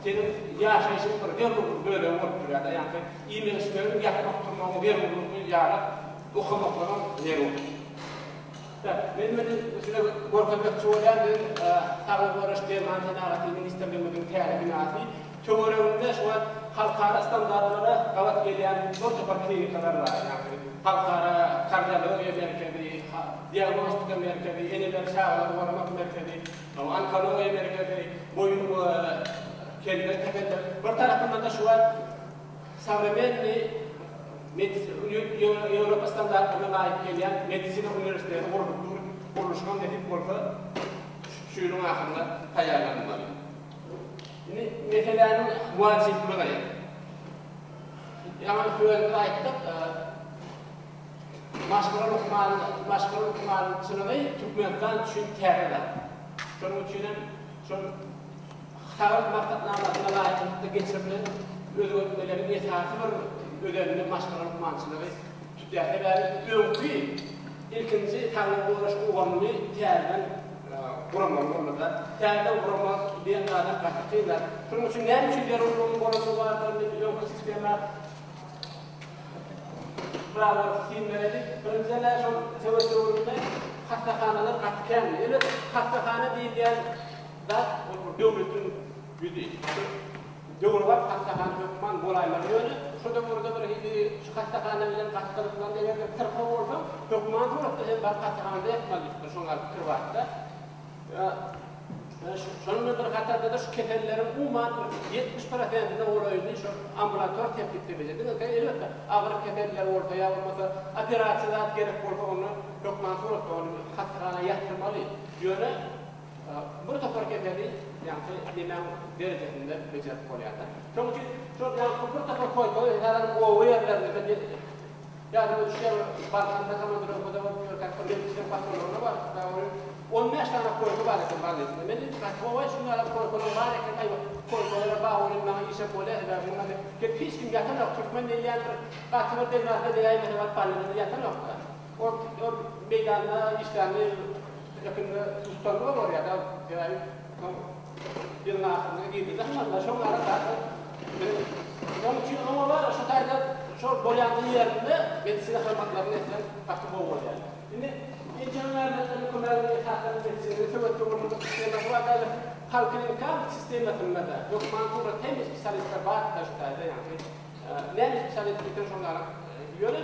senin yaşayışın böyle olup ya da yani İMS'lerin yapmak durmanı vermediğini yani okumakların yer olur. Ben mesela korkaklık çoğudan sağlık uğraştığım antenağatı ministerliğimizin tarihinatı çoğularında şu an halkara standartlara kavat gelen protokol klinikalar var. Yani halkara kardiyoloji merkezi, diagnostika merkezi, eniler sağlık korumak merkezi, onkoloji merkezi, boyun kendileri tepeller. Bir tarafından da şu an savremenli Avrupa standartlarına layık gelen medisina üniversiteleri kuruluşkan edip korku şuyunun ahında hayallanmalı. Mesela vacibli gayet. Yani güvenli ayettik, maşgul okumanın sınavı Türkmen'den çünkü terörler. Şunun için sağlık maksatnamasına layıklıkta geçirilen ödüllerin esası var. Ödevinin maşgul okumanın sınavı tüttüğe ve önkü ilkinci tanrı uğraşı uğramlı terörden kuramam orada. Terörden kuramam diyen adam katıkıyla. Şunun için ne için yararlı kuramı vardır, yok sistemler bravo filmleri önceler şu teorilerinde hastahaneler katken ile hastahane diyen da devletin güdü. Devlet hastahane hükman bolaylar öyle. Şurada burada bir şu hastahanelerden hastalıklardan eğer tırkı olsa hükman zorunda hem bak hastahanede yapmalı. Şunlar kırvatta. Şunun bir hatta da şu kefellerin umman 70%'ine olayını şu ambulantör tepkide beceriyor. Elbette ağır kefeller ortaya olmasa operasyonlar gerek olsa onu hükman zorunda onu hastaneye yatırmalı. Yöne burada fark edildi yani demem derecesinde becerip koyuyorlar. Çünkü çok yani burada koyuyor herhalde o yerlerde yani o şey bankada kamudur o kadar bakıyor kalkıyor patronuna var. 15 tane koydu var ki bazısında. Ben dedim ki o şunlara koydu var ki ayva koydular bağırın ama işe böyle ve bunlar ki hiç kim yatamıyor. Türkmen değil batı devlette de yayın var parlamentoda yatamıyor. O meydanda işlerini yakında tutanlar var ya da yani yılın aklına girdi. Zaten şunlara da onun için ama var şu tayda şu boyandığı yerinde medisine hizmetlerini esen takip oluyor yani. Şimdi İnsanlarla konuları tahtanı geçsin, sebep doğruluk sistemi var da halkın imkan sisteminde de yok mantıklı temiz spesialistler var taşıtlarda yani ne spesialistler şunlara göre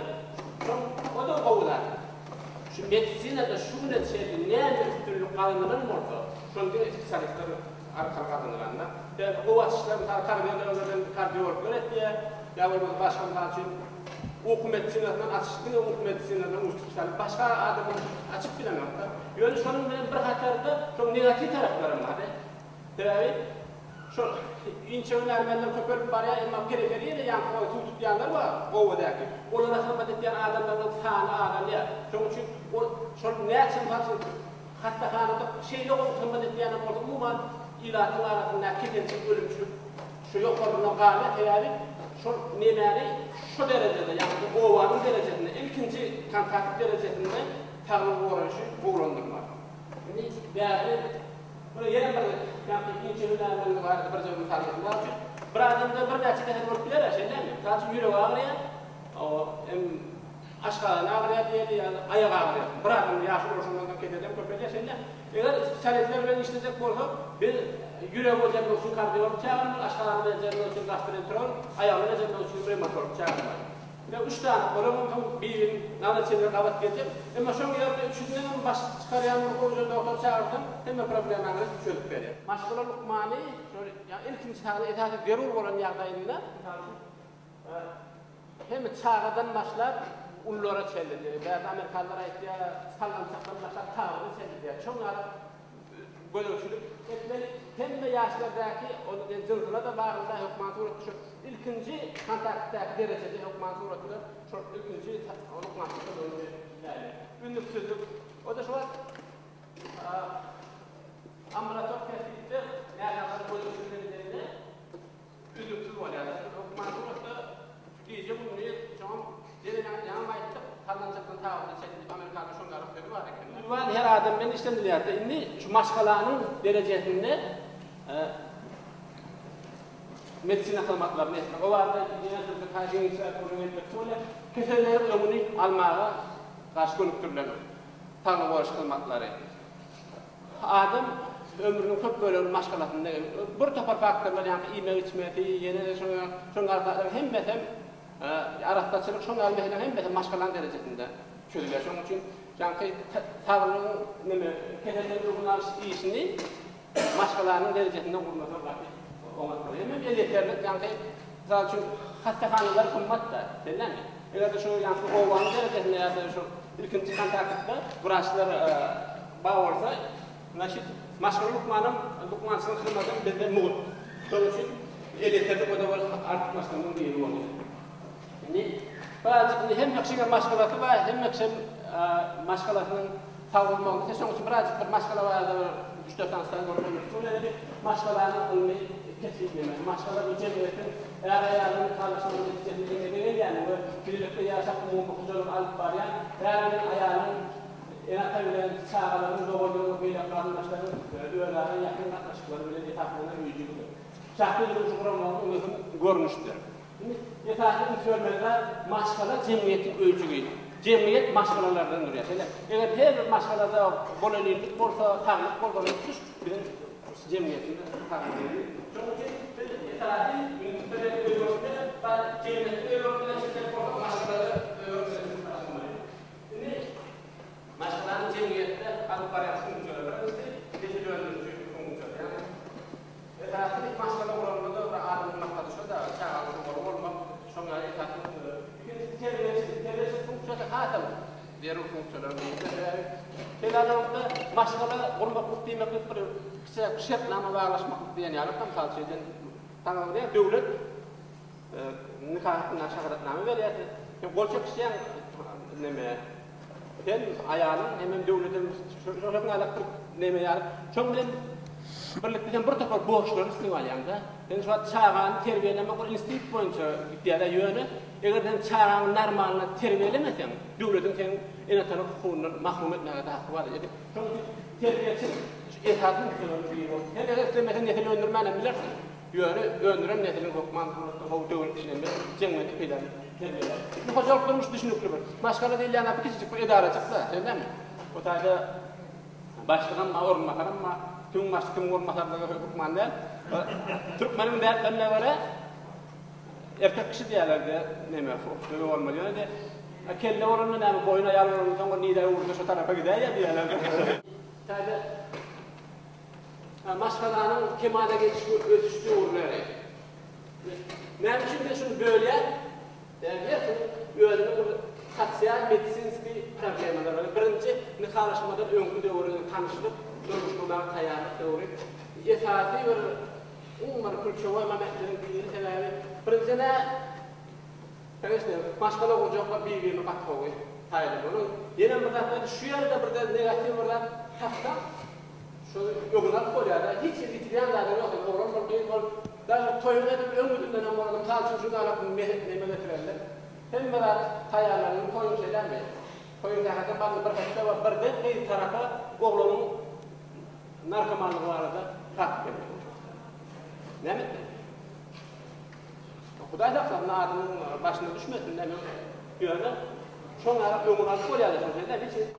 o da oğullar. Şu medisinada şu neticede ne türlü kanunların orta şunun spesialistler arka kadınlarında ve o açıdan kardiyologlar ettiği ya başkanlar için oku medisinasından açıklığı oku medisinasından uçtuğu başka adamın açık bilemem da. Yani şunun bir hatarda çok negatif tarafları var. Tabii şu ince önermeler köpürüp var ya ama periferiye de yani tutup yanlar var. Ovadaki. Onlara hizmet eden adamların sağına adam ya. Çünkü şu ne için hastahanede şeyle hizmet eden orada umuman ilaçlar arasında kesinlikle ölümcül şu yok olduğundan gayet yani şu neleri şu derecede yani ovanın derecesinde ikinci kantaklık derecesinde tanrı uğraşı uğrandırmak. Yani değerli bunu yine bir yani ikinci hünerlerinde var bir zaman tarihinde var. Bir adamda bir neçe tane ortaya şeyler mi? Kaç yüreği ağrıyor. O aşağıdan ağrıyor diye yani ayak ağrıyor. Bir adam yaşı oluşundan kededen köpeğe şeyler. Eğer spesialistlerle işleyecek olsa bir yüreği özelliği olsun kardiyolog çağırılır, aşağıdan özelliği olsun gastroenterolog, ayağın özelliği olsun reumatolog çağırılır. Ve 3 tane olanın birin nanaçeleri kavat gelecek. Ama şu yerde üçünden baş çıkarayan bir doktor çağırdım. Hemen problemlerini çözüp veriyor. Maşguloluk mani, yani ilk çağda etaatı derur olan yardayında hem çağdan başlar ullara çeldi. Bazı Amerikalılara ait ya sallanacaklar başlar tağını çeldi. Şunlar bölüşülüp etmeli. Hem de yaşlardaki o zılgıla da bağında hükümet uğraşı ilkinci kontakttaki derecede hükümet uğraşı çok ilkinci hükümet uğraşı yani ünlük sözlük o da şu an ambulator tespitte nereden bölüşülmelerine ünlüksüz oluyor. Hükümet uğraşı iyice bunu tamam yanmayıp kallanacaktan tağını çekilip Amerika'da şunların sözü var. Var her adam ben işlemlerde indi şu maşgalanın derecesinde medisina hizmetlerini etmek. O arada yine taşıyıcılar kurum etmek böyle kesellerin ömrünü almağa karşı konukturlar. Tanrı barış hizmetleri. Adam ömrünün köp bölümünü maşgalatında bir topar faktörler yani yemek içmesi, yine şoň arkalar hem araççılık şoň almehlen hem maşgalan derecesinde çözüler. Şoň üçin janky sağlığın neme kesellerin ugunar işini maşgalanın derecesinde kurulması vakit olmak lazım. Hem yeterli janky misal üçin hastahanalar kımmatda, delemi. Eger de şu janky owan derecesinde ya da şu ilkinci kontaktda wraçlar bağırsa naşit maşgaluk manam lukmansın hizmetin bizde muğut. Şoň üçin elekterde o da var artık maşgalın diýeli bolýar. Indi bazı hem ýakşyňa maşgalaty var hem ýakşy maşgalatynyň sağlamagyny şoň üçin birazcık bir maşgala var da 3-4 tanesden görüyoruz. Şöyle maşgalatyny ilmi kesinlikle maşgala cemiyetin ayarının çalışmalarını yetiştirdiğine yani bu birlikte yaşap mumukçuluğun alıp barayan ayarının enatabilen çağaların doğduğu böyle kardeşlerin üyelerine yakın yaklaşıkları böyle detaylarına üyücülüğü. Şahsi bir kuramların özüm görmüştür. Yetahinin söylemede maşgala cemiyetin ölçügü. Cemiyet maşgalalardan duruyor. Eğer her maşgalada bololilik bolsa, tağlık bolsa, bir cemiyetin tağlığı. Çünkü yetahinin ünitleri ölçüde cemiyetin ölçüde maşgalaları ölçüde. Maşgalanın cemiyette alıp barayasını söylemez. Geçici öldürücü konuşuyor. Yetahinin maşgala oranında da adımın maktadışı da çağırışı olmak. Şoňa yetahinin terbiýesi funksiyonu hatam diýer funksiyonlaryny telalawda maşgala gurmaklyk diýmeklik bir şertnama baglaşmaklyk diýen ýaly tamsal şeýden taňawda döwlet nikahatna şahadatnama berýär. Bolsa kişiň neme hem aýalyň hem döwletin şoňa alak neme ýaly. Şoň bilen birlikde bir topar boşlar istiň alýanda. Ben şu çağan terbiyeleme bir institut boyunca gitdiýär ýöne. Egerden çağan normalna terbiyelemesem, döwletin sen ene taraf hukukundan mahrum etmäge hakkı bar. Şoň terbiyesi esasyn diýýär. Hem eger demesen nesil öndürmäne bilersin. Ýöne öndüren nesilin hukman haw döwlet işinde jemgyýet peýda terbiýeler. Bu hojalyk durmuş düşünükli bir. Maşgala diýilýän bir kiçik bir edara çykdy, şeýdemi? O taýda başlygyň orunmakaram tüm maşgym olmasalar hukmanda Türkmenin dertlerine göre erkek kişi diýerler neme böyle olmaly ýöne de kelle oranı näme boyuna ýalgyryň soňra nida urdu şu tarafa gidýär diýerler. Taýda maşgalanyň kemale geçişi ötüşdi urlary. Näme üçin de şunu bölýär? Däňe ýöne bir sosial medisinski problemalar bar. Birinji nikalaşmadan öňkü döwrüň tanyşlyk, durmuşlyk, taýýarlyk döwrü. Esasy bir umar külçewa mamatlaryň diýeri sebäbi birinjine maşgala gurjakla bir-birini gatgawy taýýar bolýar. Ýene bir tarapdan şu ýerde bir negativ bir hafta şu ýogunar bolýar da hiç ýetilen zat ýok. Oran bir bol daha toýuna edip öňünden bolan kalçy şu dalak neme getirenler. Hem bir taýýarlaryň toýun şeýlenme. Toýunda hada bir hafta we birden bir tarafa oglanyň narkomanlygy barada hak berýär. Näme? Hudaý saklap adamyň başyna düşmesin näme? Ýöne şoňa öňüne bolýar.